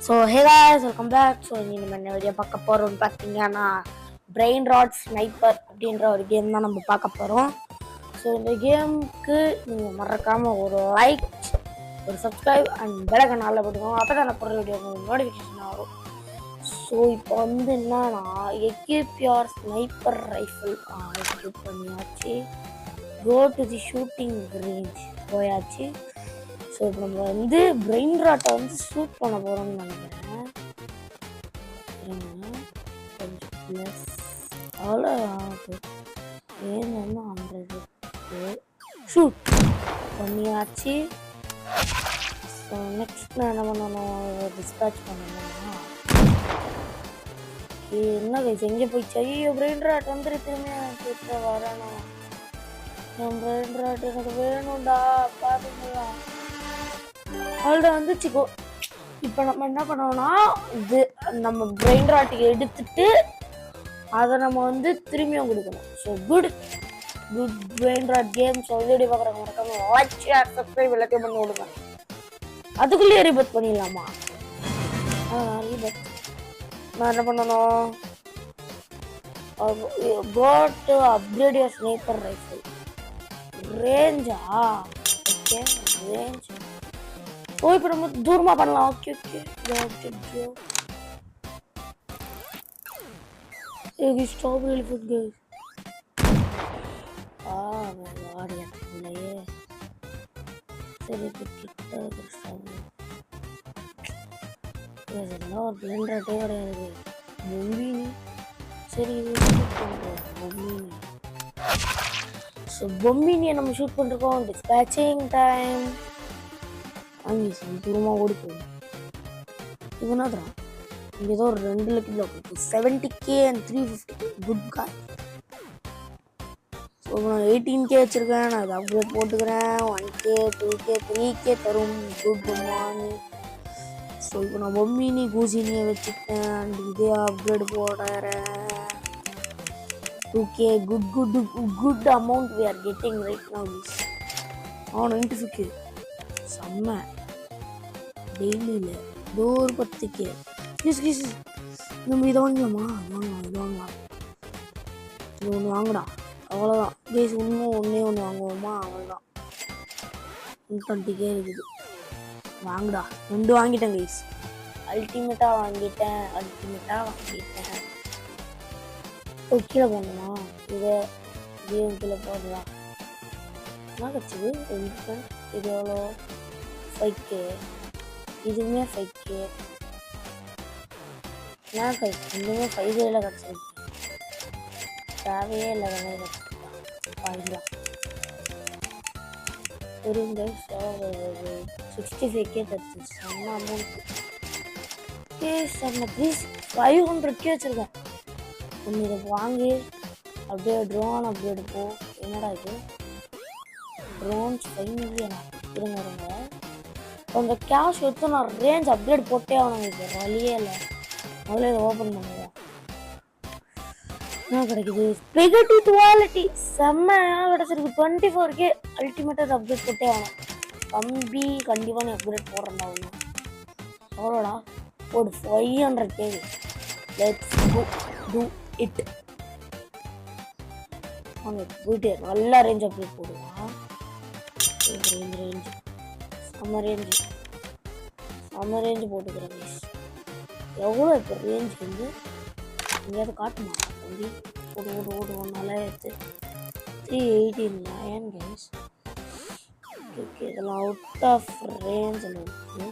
So hey guys, welcome back. So இனி நம்ம என்ன வீடியோ பார்க்க போகிறோம்னு பார்த்தீங்கன்னா பிரெயின் ராட் ஸ்னைப்பர் அப்படின்ற ஒரு கேம் தான் நம்ம பார்க்க போகிறோம். ஸோ இந்த கேமுக்கு நீங்கள் மறக்காமல் ஒரு லைக், ஒரு சப்ஸ்கிரைப் அண்ட் பெல்லைக்கான போட்டுக்கோங்க. அப்போ தான் நான் போடுற வீடியோ உங்களுக்கு நோட்டிஃபிகேஷன் வரும். ஸோ இப்போ வந்து என்னன்னா equip your sniper rifle equip பண்ணியாச்சு. Go to the shooting range போயாச்சு. ஸோ இப்போ நம்ம வந்து பிரெயின் ராட்டை வந்து ஷூட் பண்ண போகிறோம்னு நினைக்கிறேன். கொஞ்சம் ப்ளஸ் அவ்வளோ ஏன் வந்து 100 ஷூட் பண்ணியாச்சு. ஸோ நெக்ஸ்ட் நான் என்ன பண்ணணும், டிஸ்பேச் பண்ணணும்னா என்ன கைஸ் எங்கே போயிடுச்சு? ஐயோ பிரெயின் ராட் வந்துரு, திரும்பியா வரணும். என் பிரெயின் ராட் எனக்கு வேணும்டா, பாருங்களா அவள்கிட்ட வந்துச்சுக்கோ. இப்போ நம்ம என்ன பண்ணோம்னா இது நம்ம பிரெயின் ராட்டுக்கு எடுத்துட்டு அதை நம்ம வந்து திரும்பியும் கொடுக்கணும். So good brain rot game. So video பார்க்குறவங்க மறக்காம லைக், ஷேர், சப்ஸ்கிரைப் எல்லாத்தையும் பண்ணி விடுங்க. அதுக்குள்ளேயே ரீபத் பண்ணிடலாமா? ரீபத் நான் என்ன பண்ணணும், go to upgrade your sniper rifle ரேஞ்சா. Okay range. ஓ இப்போ நம்ம தூரமா பண்ணலாம். Okay okay strawberry food guys. My god இல்லையே. சரி இப்போ கிட்ட ஸ்ட்ராபெரி இதெல்லாம் ஒரு பிளெண்ட் ராட்டே கிடையாது. பொம்மினி. சரி இது பண்ணுறோம் பொம்மினி. ஸோ பொம்மினியை நம்ம ஷூட் பண்ணிருக்கோம். Dispatching time. வாங்கி தூரமாக ஓடி போகும். இது என்னதுரா, இங்கே ஏதோ ஒரு 2 லக்கி பிளாக் இருக்குது. 70K and 350K. குட் காய். ஸோ நான் 18K வச்சுருக்கேன். நான் இதை அப்கிரேட் போட்டுக்கிறேன். 1K 2K 3K தரும். Good morning. ஸோ இப்போ நான் பொம்மினி கூசினியை வச்சுட்டேன். அண்ட் இதே அப்கிரேட் போடுறேன். 2K. Good good good amount we are getting right now. 95K செம்ம. டெய்லியில் ஏதோ ஒரு 10K. நம்ம இதை வாங்கலாமா? இது வாங்கலாம். இது ஒன்று வாங்கடா, அவ்வளோதான் கேஸ். இன்னும் ஒன்றே ஒன்று வாங்குவோமா? அவ்வளோதான். 20K இருக்குது. வாங்கடா. 2 வாங்கிட்டேன் கைஸ். அல்டிமேட்டாக வாங்கிட்டேன். ஓ கீழே போகணுமா? இதையும் கீழே போடலாம். என்ன கிடச்சிது? 2 இது எவ்வளோ? 5K. இதுவுமே 5K. நான் கை ரெண்டுமே 5Kல கிடச்சிருக்கு. தேவையே இல்லாத மாதிரி கிடச்சிருக்கா. வாங்கிக்கலாம். புரியுங்க. 65K தச்சு செம்ம அமௌண்ட். செம்ம 500K வச்சுருக்கேன். ஒன்று இதை வாங்கி அப்படியே ட்ரோன் அப்படியே எடுப்போம். என்னடா இது ட்ரோன்ஸ் 5 மில்லியனா? இருங்க கொஞ்சம் கேஷ் எடுத்து நான் ரேஞ்ச் அப்கிரேட் போட்டே ஆகணும். இது வழியே இல்லை. முதல்ல இதை ஓப்பன் பண்ணுவோம். என்ன கிடைக்குது? ஸ்பெகட்டி குவாலிட்டி செம்மையாக கிடச்சிருக்கு. 24K. அல்டிமேட்டாக அப்கிரேட் போட்டே ஆகணும். தம்பி கண்டிப்பாக நீ அப்கிரேட் போடுறேன்டா. ஒன்று எவ்வளோடா போடு? 500K. Let's do it. வாங்க போயிட்டு நல்லா ரேஞ்ச் அப்கிரேட் போடுவான். ரேஞ்ச் செம்ம ரேஞ்சு போட்டுக்கிறேன் கைஸ். எவ்வளோ இப்போ ரேஞ்ச் வந்து எங்கேயாவது காட்டுமா தம்பி? ஓடு 389 கைஸ். ஓகே இதெல்லாம் அவுட் ஆஃப் ரேஞ்ச் இருக்குது.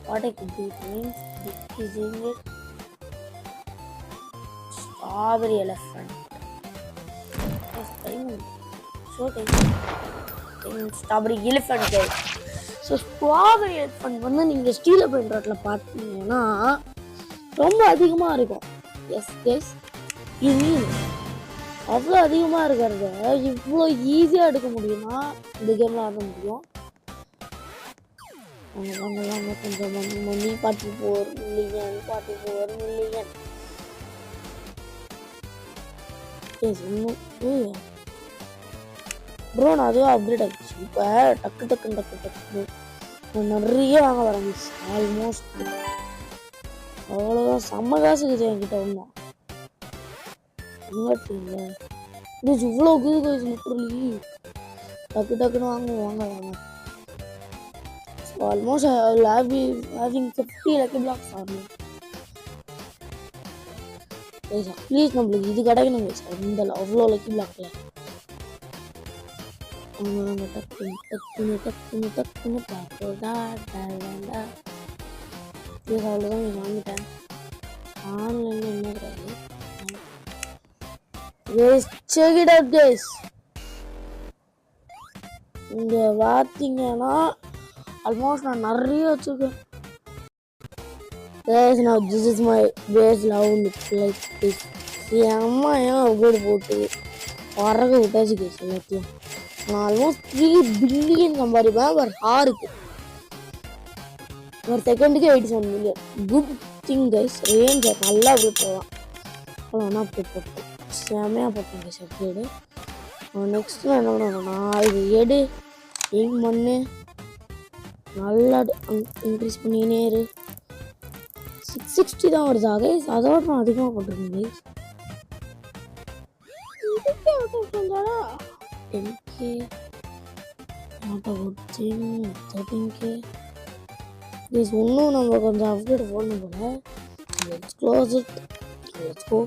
What I could to means decreasing it. Strawberry elephant. So strawberry elephant guys. So strawberry elephant வந்து நீங்கள் ஸ்டீல் பிரெயின் ராட்டில் பார்த்தீங்கன்னா ரொம்ப அதிகமாக இருக்கும். எஸ் இது அவ்வளோ அதிகமாக இருக்கிறத இவ்வளோ ஈஸியாக எடுக்க முடியுமா? இந்த கேமில் ஆட முடியும். வாங்கலாம் கொஞ்சம் மணி 44 மில்லியன். இன்னும் ப்ரோ நான் அதுவும் அப்கிரேட் ஆகிடுச்சு. இப்போ டக்கு நான் நிறைய வாங்க வரேன் மிஸ். ஆல்மோஸ்ட் அவ்வளோதான். செம்ம காசு இருக்குது என்கிட்ட ஒன்றும் இல்லை. இது இவ்வளோ குது காசு லிட்டரலி. டக்கு டக்குன்னு வாங்க. So almost having 50 lucky blocks ஆகணும். ப்ளீஸ் நம்மளுக்கு இது கிடைக்கணும் கைஸ். இந்த அவ்வளோ லக்கி பிளாக்ல டக்குன்னு பார்க்கடா. இது அவ்வளோதான் வாங்கிட்டேன். ஆன்லைன்ல என்ன கிடையாது. check it out guys. இங்க பார்த்தீங்கன்னா ஆல்மோஸ்ட் நான் நிறைய வச்சிருக்கேன். guys now this is my base love looks like this. என் அம்மா ஏன் அப்லோட் போட்டு வரக விட்டாச்சு கேஸ் எல்லாத்தையும். நான் ஆல்மோஸ்ட் 3 பில்லியன் சம்பாதிப்பேன் ஒரு ஹாருக்கு. ஒரு செகண்டுக்கு 87 million. Good thing guys. Range நல்லா அப்லோட் போகலாம். அவ்வளோ அப்லோட் போட்டேன். செமையாக போட்டேன் கைஸ் அப்லோடு. நெக்ஸ்ட் நான் என்ன பண்ணுவேன்னா இது எடு எய்ம் பண்ணு நல்லா இன்க்ரீஸ் பண்ணினே இரு. 660 தான் வருதா கைஸ்? அதோட நான் அதிகமாக போட்டிருக்கேன் கைஸ். 10K 13K guys. இன்னும் நம்ம கொஞ்சம் அப்டேட் போடணும் போல. Let's close it. Let's go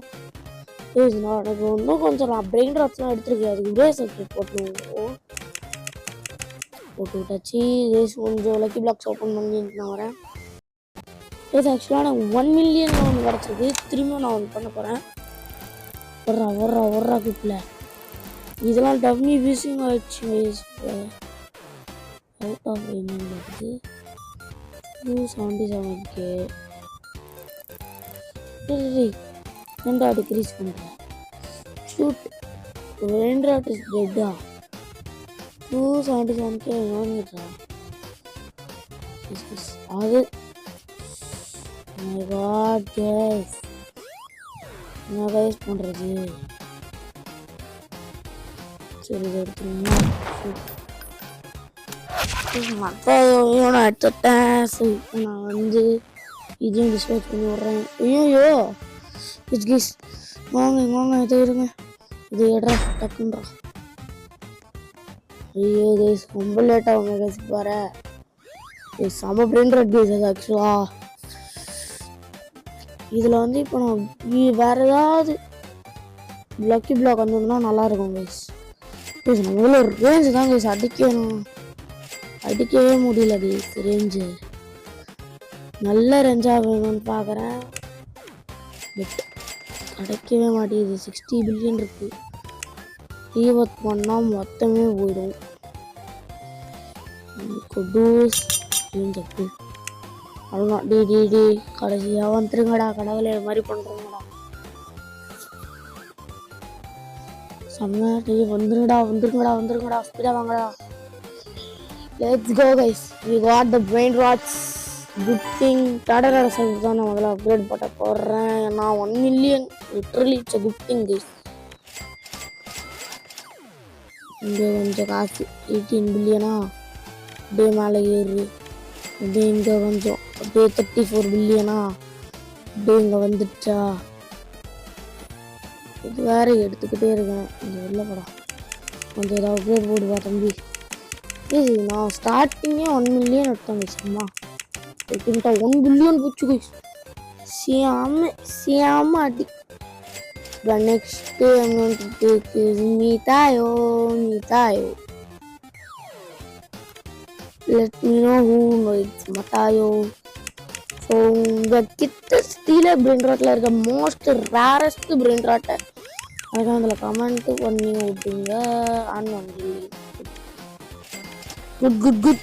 guys. நான் எனக்கு இன்னும் கொஞ்சம் நான் பிரெயின் ராட்ஸ்லாம் எடுத்துருக்கேன். அதுக்கு பிரேஸ் அப்டேட் போட்டு விட்டாச்சு கைஸ். கொஞ்சம் லக்கி பிளாக்ஸ் ஓப்பன் பண்ணிட்டு நான் வரேன் கைஸ். ஆக்சுவலாக எனக்கு 1 மில்லியன் ஒன்று கிடச்சிருக்கு. திரும்பியும் நான் ஒன்று பண்ண போகிறேன். வர்றா குப்பில் இதெல்லாம் டம்மி ஃபிஷிங் ஆயிடுச்சு கைஸ். அவுட் ஆஃப் ரேஞ்ச் இருக்குது. 277K ரெண்டா டிக்ரீஸ் பண்ணுறேன். ஷூட் ரெண்டா இஸ் டெட்டா. 277K வாங்கிடுறா அது. மை காட் கைஸ் என்ன கைஸ் பண்ணுறது? சரி இதை எடுத்துருங்க. மற்றையும் நான் எடுத்துட்டேன். ஸோ இப்போ நான் வந்து இதையும் டிஸ்பேச் பண்ணி விட்றேன். ஐயோ கிஸ் வாங்க இதை இருங்க. இதை எடுறா டக்குன்றா. ஐயோ கைஸ் ரொம்ப லேட் ஆகுங்க கைஸ். பாரு செம பிரிண்ட் ரெட் கைஸ். அது ஆக்சுவலாக இதில் வந்து இப்போ நான் வேறு ஏதாவது லக்கி பிளாக் வந்ததுன்னா நல்லாயிருக்கும் கைஸ். கைஸ் இவ்வளோ ரேஞ்சு தான் கைஸ் அடிக்கவே முடியல கைஸ். ரேஞ்சு நல்ல ரேஞ்சாக வேணும்னு பார்க்குறேன். பட் கிடைக்கவே மாட்டேங்குது. 60 பில்லியன் இருக்குது. ரீவர்க் பண்ணால் மொத்தமே போயிடும். தப்பு அவ்வளோதான். டி கடைசியாக வந்துருங்கடா கடவுளே. இது மாதிரி பண்ணுறோங்கடா. செம்ம வந்துருங்கடா ஸ்பீடாக வாங்கடா. Let's go guys. We got the brain rots. Good thing. Tata service தான் நான் முதல்ல அப்கிரேட் பண்ண போடுறேன். நான் 1 million literally it's good thing guys. இங்கே கொஞ்சம் காசு 18 பில்லியனா அப்படியே மேலே ஏறு. அப்படியே இங்கே கொஞ்சம் அப்படியே 34 பில்லியனா அப்படியே இங்கே வந்துடுச்சா. இது வேற எடுத்துக்கிட்டே இருக்கேன். இங்கே வெளில படம் கொஞ்சம் ஏதாவது அப்கிரேட் போடுவா தம்பி. நான் ஸ்டார்டிங்கே 1 மில்லியன் எடுத்தேன் சும்மா. 1 பில்லியன் போச்சு கைஸ். சியாம அடி. The next day I'm going to take is Mitayo. Let me know who it's Matayo. So the kitta steal brain rot la irukka most rarest brain rot. Adha andla comment panni vidunga on only. Good.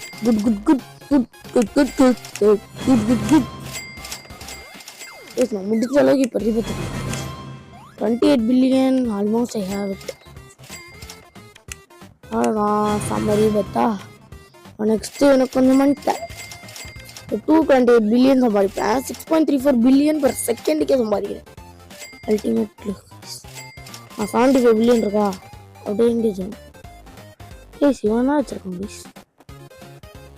Yes, na mudiccha alagi paribatu. 28 billion almost I have it. Somebody beta. Next எனக்கு கொஞ்சம் மணிட்டேன். 228 billion சம்பாதிப்பேன். 6.34 billion per செகண்டுக்கே சம்பாதிக்கிறேன். Ultimately 75 billion இருக்கா அப்படியே ஜம். சிவனா வச்சிருக்கேன் please.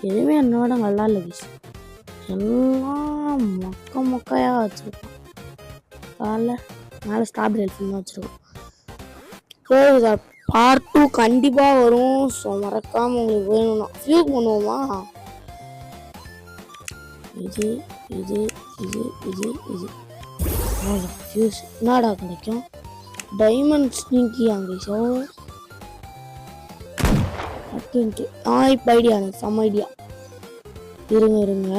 எதுவுமே என்னோட நல்லா இல்லை கைஸ். எல்லாம் மொக்கையாக வச்சுருக்கோம். காலைல மேலே ஸ்ட்ராபெரி எல்ஃபின் தான் வச்சுருக்கோம். பார்ட் 2 கண்டிப்பாக வரும். ஸோ மறக்காமல் உங்களுக்கு வேணும்னா ஃபியூ பண்ணுவோமா? இது இது இது இது இது ஃபியூஸ் என்னடா கிடைக்கும்? டைமண்ட் ஸ்னிங்கி அங்கே ஸோ இப்போ ஐடியா எனக்கு செம்ம ஐடியா. இருங்க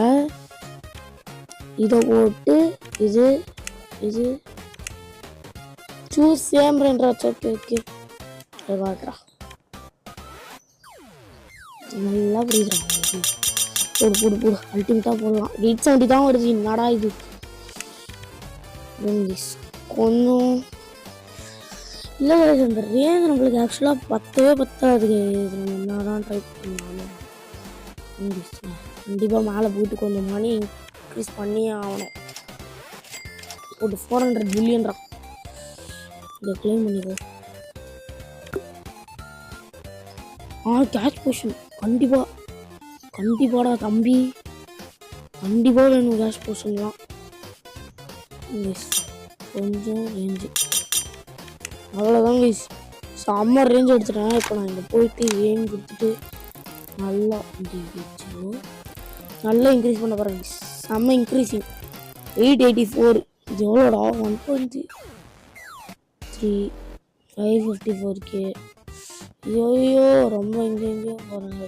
இதை போட்டு இது இது சூஸ் சேம் ரெண்டாச்சு. ஓகே காட்டுறா நல்லா புரியுதுறாங்க. போடு அல்டிமேட்டாக போடலாம். 870 தான் வருது. என்னடா இது கொஞ்சம் இல்லை. அந்த ரேஞ்ச் நம்மளுக்கு ஆக்சுவலாக பத்தாது. இது நம்ம என்னதான் ட்ரை பண்ணாலும் கண்டிப்பாக மேலே போயிட்டு கொஞ்சம் மணி இன்க்ரீஸ் பண்ணி ஆகணும். ஒரு 400 பில்லியன்ரா. இதை கிளைம் பண்ணிக்கோ. கேஷ் போர்ஷன் கண்டிப்பாடா தம்பி. கண்டிப்பாக வேணும் கேஷ் போர்ஷன்லாம். கொஞ்சம் ரேஞ்சு அவ்வளோதான் கைஸ். செம்ம ரேஞ்ச் எடுத்துட்டேன். இப்போ நான் இங்கே போயிட்டு ஏம் கொடுத்துட்டு நல்லா இன்க்ரீஸ் பண்ண போகிறேன் கைஸ். செம்ம இன்க்ரீஸிங். 884 இது எவ்வளோடா? 1.3 554K. ஐயோ ரொம்ப எங்கேயோ போகிறேங்க.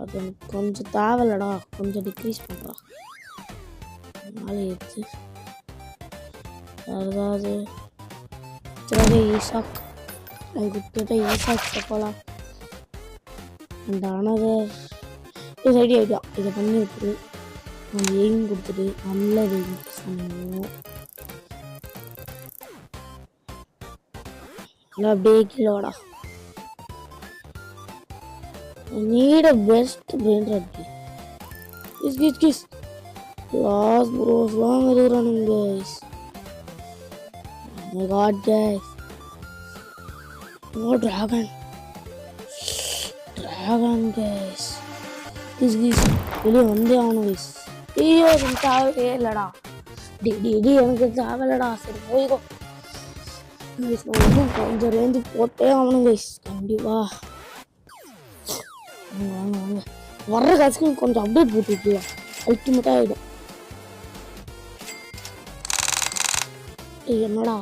அது கொஞ்சம் தேவையில்லடா. கொஞ்சம் டிக்ரீஸ் பண்ணுறா. நாளை எடுத்து அதாவது ஈசாக் போகலாம். அண்ட் அனதர் ஐடியா இதை பண்ணி விட்டுரு. நம்ம எய்ம் கொடுத்துட்டு நல்லா இன்க்ரீஸ் பண்ணுவோம். நல்லா அப்படியே கீழோடா. need a best brain rot. Kiss. Last bros long running guys. Oh my god guys. No dragon guys. This really வந்தே ஆகணும் guys. ஐயோ எனக்கு தேவையே இல்லடா. டி எனக்கு தேவையில்லடா. சரி போய்கோ guys. நான் கொஞ்சம் ரேஞ்சு போட்டே ஆகணும் guys. கண்டிப்பா வாங்க வர்ற காசுக்கு கொஞ்சம் அப்டேட் போட்டு விட்டுலாம். அல்டிமேட்டாக ஆகிடும். என்னடா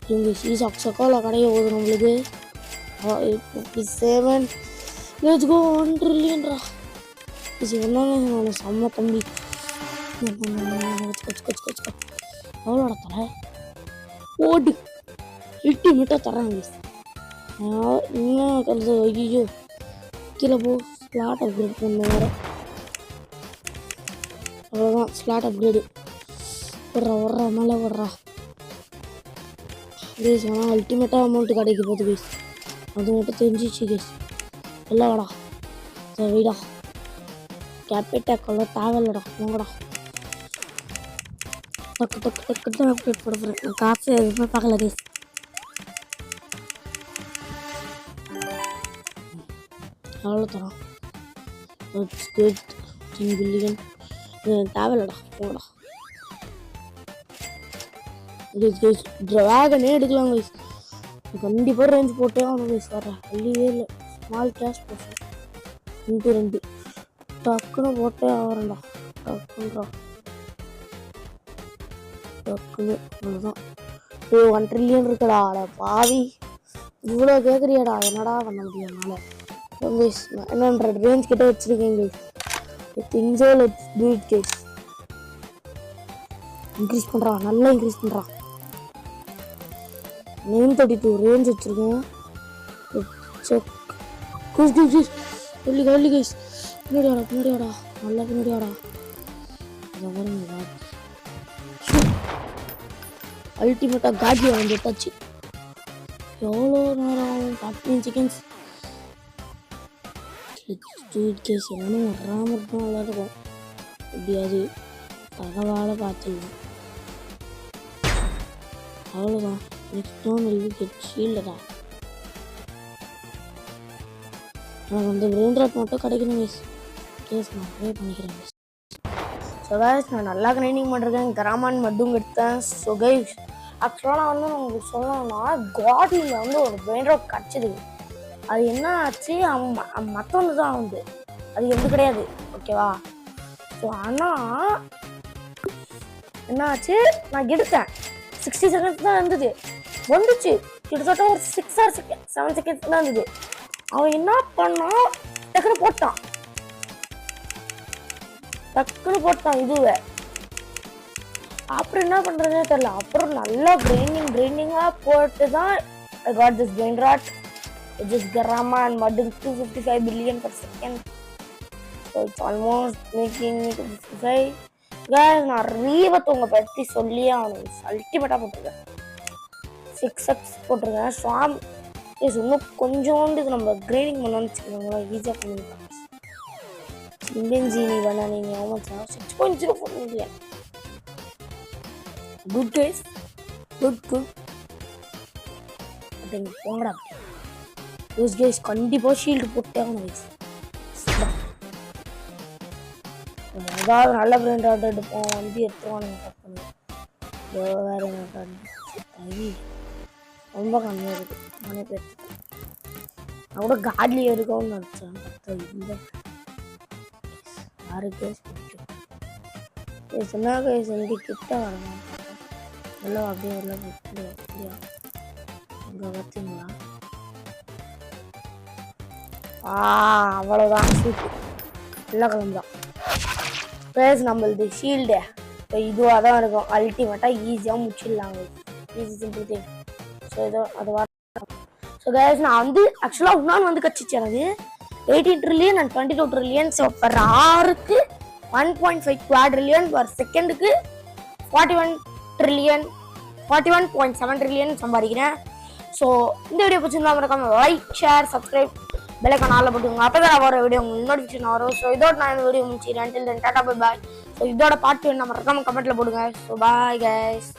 இவங்க ஈசாக் சக்கால கடையை ஓது நம்மளுக்கு 57 லெட்ஸ் கோ 1 ட்ரில்லியன்ரா. இது என்னங்க செம்ம தம்பி. எவ்வளோட தர ஓடு அல்டிமேட்டாக தராங்க. என்ன கருது? ஐயோ கீழே போ. ஸ்லாட் அப்கிரேட் பண்ண வேறு. அவ்வளோதான் ஸ்லாட் அப்கிரேடு. வர்றா மேலே வர்றா கேஸ். ஆனால் அல்டிமேட்டாக அமௌண்ட்டு கிடைக்க போகுது கேஸ். அது மட்டும் தெரிஞ்சிச்சு கேஸ். இல்லை வாடா சரி வைடா. கேபிட்டேக்கெல்லாம் தேவையில்லடா. வாங்கடா டக்கு தான் அப்டேட் போட போகிறேன். நான் காசு எதுவுமே பார்க்கல கேஸ். அவ்வளோ தரான். 10 பில்லியன் தேவையில்லடா. போங்கடா ட்ராகனே எடுக்கலாம் கைஸ். கண்டிப்பாக ரேஞ்ச் போட்டே ஆகணும் கைஸ். வர்றேன் வழியே இல்லை. ஸ்மால் கேஷ் போட்டேன் 2 டக்குன்னு போட்டே ஆகிறேன்டா. டக்குன்றா டக்குன்னு அவ்வளோதான். 1 ட்ரில்லியன் இருக்குடா. பாவி இவ்வளோ கேட்குறியாடா. என்னடா பண்ண முடியும் என்னால்? கைஸ் நான் 900 ரேஞ்ச் கிட்ட வச்சுருக்கேன் கைஸ். திங்ஸோ let's do it guys. Increase பண்ணுறான். நல்லா இன்க்ரீஸ் பண்ணுறான். 932 ரேஞ்ச் வச்சுருக்கேன். செக் கல்லி கைஸ். பின்னாடியாடா நல்லா பின்னாடியாடா. அல்டிமேட்டாக காட்லியை வந்து டச்சு. எவ்வளோ நேரம் 15 செகண்ட்ஸ் கேஸ். எவனும் வராமல் இருக்கும். நல்லா இருக்கும். எப்படியாவது பரவாயில்ல பார்த்துக்கலாம். அவ்வளோதான். நெக்ஸ்ட் ஒன் வில் கெட் ஷீல்டா. எனக்கு வந்து பிரெயின் ராட் மட்டும் கிடைக்கணும் guys. கேஸ் நான் ப்ரே பண்ணிக்கிறேன் guys. ஸோ கைஸ் நான் நல்லா கிரைண்டிங் பண்ணிருக்கேன். கிராமான் மட்டும் எடுத்தேன். ஸோ கைஸ் ஆக்சுவலாக வந்து நான் உங்களுக்கு சொல்லணும்னா காடியில் வந்து ஒரு பிரெயின் ராட் கிடச்சிது. அது என்ன ஆச்சு மற்றொன்று தான் வந்து அது எது கிடையாது ஓகேவா. ஸோ ஆனால் என்ன ஆச்சு நான் எடுத்தேன் 60 செகண்ட்ஸ் தான் இருந்தது வந்துச்சு. கிட்டத்தட்ட ஒரு 6 or 7 செகண்ட்ஸ் தான் இருந்தது. அவன் என்ன பண்ணான் டக்குன்னு போட்டான் இதுவே. அப்புறம் என்ன பண்றதுனே தெரியல. அப்புறம் நல்லா கிரைண்டிங்கா போட்டு தான் I got this brain rot which is Garama and Mudden 255 billion per second. So it's almost making me 255. Guys நான் ரீவத் உங்க பற்றி சொல்லியே அவனுக்கு அல்டிமேட்டா போட்டிருக்கேன். 6x போட்டிருக்கேன். ஸ்வாம் இன்னும் கொஞ்சோண்டு இது நம்ம கிரைண்டிங் பண்ணோம்னு வச்சுக்கோங்களேன் ஈஸியாக பண்ணிக்கலாம். இந்தியன் ஜீனி பண்ணீங்க 6.04 million. குட் கைஸ் குட் அப்படிங்க போங்கடா. யூஸ் கைஸ் கண்டிப்பாக ஷீல்டு போட்டே ஆகணும் கைஸ். ஏதாவது நல்ல பிராண்ட் ஆர்டர் எடுப்போம் வந்து எடுத்துருவானுங்க கட் பண்ணுவோம். வேறு என்ன ரொம்ப கம்மியாக இருக்குது. நானே போய் நான் கூட காட்லி எடுக்கணும்னு நினச்சேன். இந்த யாரு கேஸ் என்ன கேஸ் வந்து கிட்ட வரணும் எல்லாம் அப்படியே எல்லாம் அப்படியா அங்கே பார்த்தீங்களா. அவ்வளோதான் சூப்பு எல்லாம் கிளம்புதான் பேஸ் நம்மளது ஷீல்டு இப்போ இதுவாக தான் இருக்கும். அல்டிமேட்டாக ஈஸியாக முடிச்சிடலாங்க. Easy simple thing. ஸோ இதோ அது வர. ஸோ கேஸ் நான் வந்து ஆக்சுவலாக இன்னொன்று வந்து கட்சிச்சு எனக்கு 18 trillion and 22 trillion. So per ஹவருக்கு 1.5 quadrillion per செகண்டுக்கு 41.7 trillion சம்பாதிக்கிறேன். ஸோ இந்த வீடியோ பிடிச்சிருந்தா மறக்காம like share subscribe bell icon போட்டுக்கோங்க. அப்போ தான் வர வீடியோ உங்களுக்கு நோட்டிஃபிகேஷன் வரும். ஸோ இதோட நான் இந்த வீடியோ முடிச்சிக்கிறேன். டாடா பை பாய். ஸோ இதோட பார்ட் வேணும் மறக்காம கமெண்ட்ல போடுங்க. So bye guys.